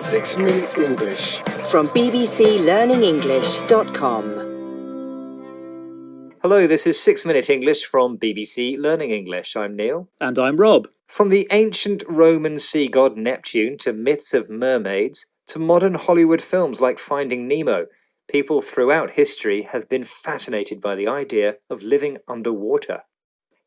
6-Minute English. From bbclearningenglish.com. Hello, this is 6-Minute English from BBC Learning English. I'm Neil. And I'm Rob. From the ancient Roman sea god Neptune to myths of mermaids to modern Hollywood films like Finding Nemo, people throughout history have been fascinated by the idea of living underwater.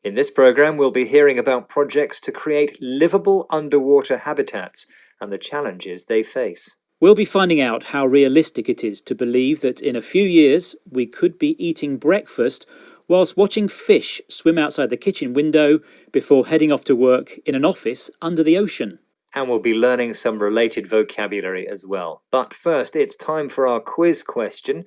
In this programme, we'll be hearing about projects to create livable underwater habitats and the challenges they face. We'll be finding out how realistic it is to believe that in a few years we could be eating breakfast whilst watching fish swim outside the kitchen window before heading off to work in an office under the ocean. And we'll be learning some related vocabulary as well. But first, it's time for our quiz question.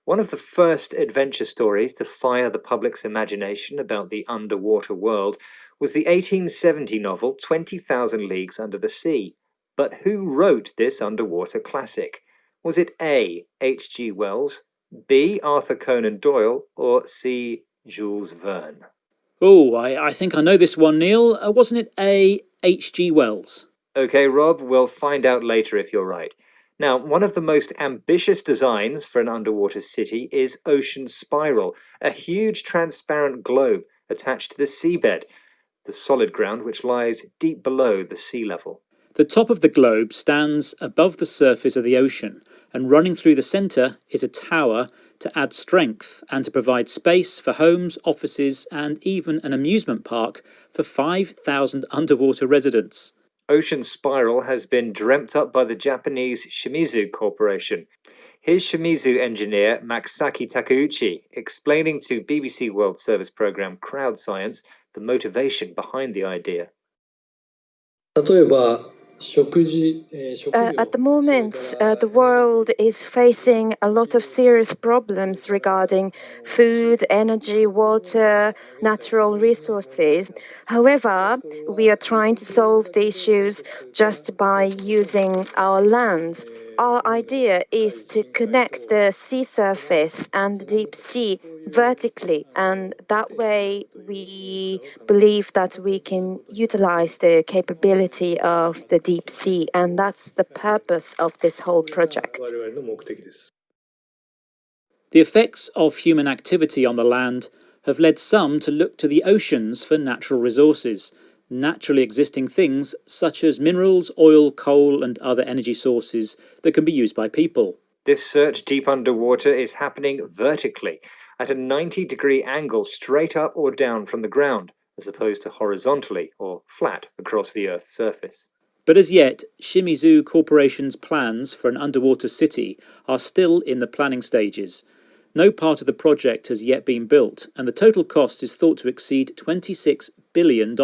One of the first adventure stories to fire the public's imagination about the underwater world was the 1870 novel 20,000 Leagues Under the Sea. But who wrote this underwater classic? Was it A. H.G. Wells, B. Arthur Conan Doyle, or C. Jules Verne? Oh, I think I know this one, Neil. Wasn't it A. H.G. Wells? OK, Rob, we'll find out later if you're right. Now, one of the most ambitious designs for an underwater city is Ocean Spiral, a huge transparent globe attached to the seabed, the solid ground which lies deep below the sea level. The top of the globe stands above the surface of the ocean, and running through the centre is a tower to add strength and to provide space for homes, offices, and even an amusement park for 5,000 underwater residents. Ocean Spiral has been dreamt up by the Japanese Shimizu Corporation. Here's Shimizu engineer Masaki Takeuchi explaining to BBC World Service programme Crowd Science the motivation behind the idea. At the moment, the world is facing a lot of serious problems regarding food, energy, water, natural resources. However, we are trying to solve the issues just by using our land. Our idea is to connect the sea surface and the deep sea vertically, and that way we believe that we can utilize the capability of the deep sea, and that's the purpose of this whole project. The effects of human activity on the land have led some to look to the oceans for natural resources, naturally existing things such as minerals, oil, coal and other energy sources that can be used by people. This search deep underwater is happening vertically, at a 90-degree angle straight up or down from the ground, as opposed to horizontally or flat across the Earth's surface. But as yet, Shimizu Corporation's plans for an underwater city are still in the planning stages. No part of the project has yet been built, and the total cost is thought to exceed $26 billion.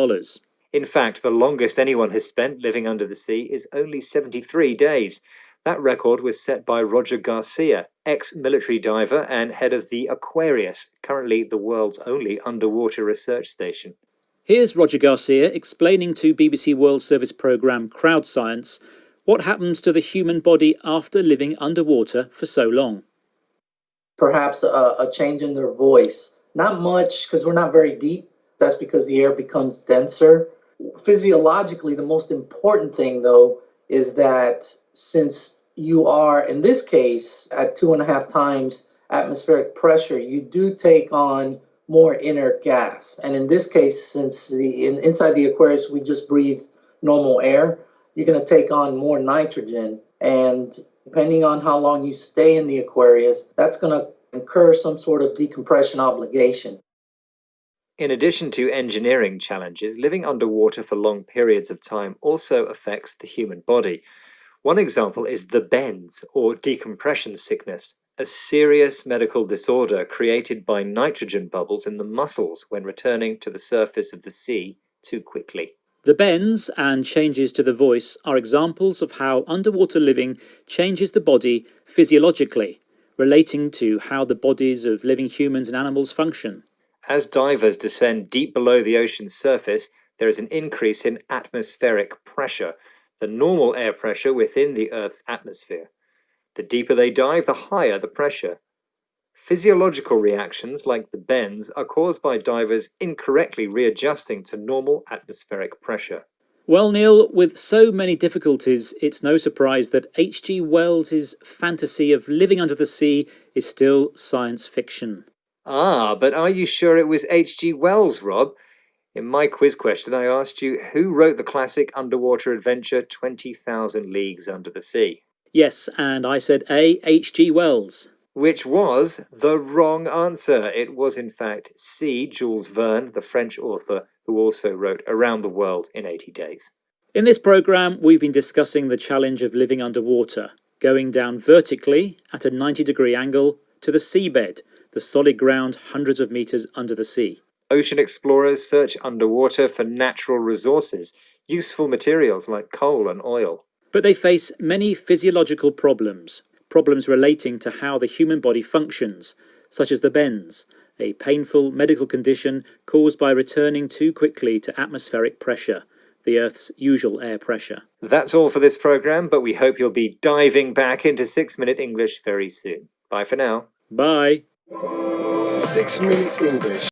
In fact, the longest anyone has spent living under the sea is only 73 days. That record was set by Roger Garcia, ex-military diver and head of the Aquarius, currently the world's only underwater research station. Here's Roger Garcia explaining to BBC World Service programme Crowd Science what happens to the human body after living underwater for so long. Perhaps a change in their voice. Not much, because we're not very deep. That's because the air becomes denser. Physiologically, the most important thing, though, is that since you are, in this case, at 2.5 times atmospheric pressure, you do take on more inert gas. And in this case, since inside the Aquarius we just breathe normal air, you're going to take on more nitrogen. And depending on how long you stay in the Aquarius, that's going to incur some sort of decompression obligation. In addition to engineering challenges, living underwater for long periods of time also affects the human body. One example is the bends, or decompression sickness, a serious medical disorder created by nitrogen bubbles in the muscles when returning to the surface of the sea too quickly. The bends and changes to the voice are examples of how underwater living changes the body physiologically, relating to how the bodies of living humans and animals function. As divers descend deep below the ocean's surface, there is an increase in atmospheric pressure, the normal air pressure within the Earth's atmosphere. The deeper they dive, the higher the pressure. Physiological reactions like the bends are caused by divers incorrectly readjusting to normal atmospheric pressure. Well, Neil, with so many difficulties, it's no surprise that H.G. Wells' fantasy of living under the sea is still science fiction. Ah, but are you sure it was H.G. Wells, Rob? In my quiz question, I asked you who wrote the classic underwater adventure 20,000 Leagues Under the Sea? Yes, and I said A. H.G. Wells. Which was the wrong answer. It was, in fact, C. Jules Verne, the French author who also wrote Around the World in 80 Days. In this programme, we've been discussing the challenge of living underwater, going down vertically at a 90-degree angle to the seabed, the solid ground hundreds of metres under the sea. Ocean explorers search underwater for natural resources, useful materials like coal and oil. But they face many physiological problems relating to how the human body functions, such as the bends, a painful medical condition caused by returning too quickly to atmospheric pressure, the Earth's usual air pressure. That's all for this programme, but we hope you'll be diving back into 6-Minute English very soon. Bye for now. Bye. 6 Minute English.